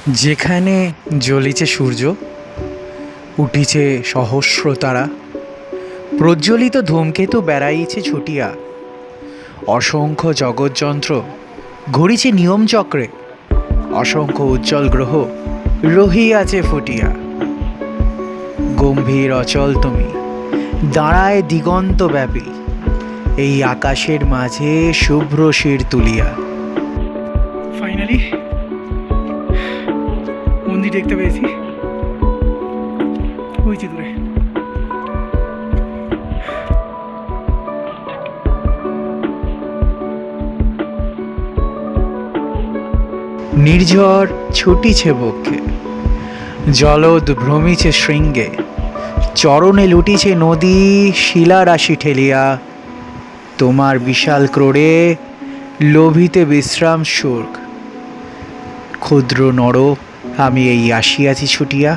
যেখানে জ্বলিছে সূর্য, উঠিছে সহস্র তারা, প্রজ্বলিত ধূমকেতু বেড়াইছে ছুটিয়া, অসংখ্য জগৎযন্ত্র ঘুরিছে নিয়মচক্রে, অসংখ্য উজ্জ্বল গ্রহ রহিয়াছে ফুটিয়া। গম্ভীর অচল তুমি দাঁড়ায় দিগন্ত ব্যাপী, এই আকাশের মাঝে শুভ্র শির তুলিয়া। ফাইনালি মন্দির দেখতে পেয়েছি, হয়েছে দূরে। নির্ঝর ছুটিছে বক্ষে, জলদ ভ্রমিছে শৃঙ্গে, চরণে লুটিছে নদী শিলারাশি ঠেলিয়া। তোমার বিশাল ক্রোড়ে লোভিতে বিশ্রাম সুখ, ক্ষুদ্র নর আমি এই আসিয়াছি ছুটিয়া।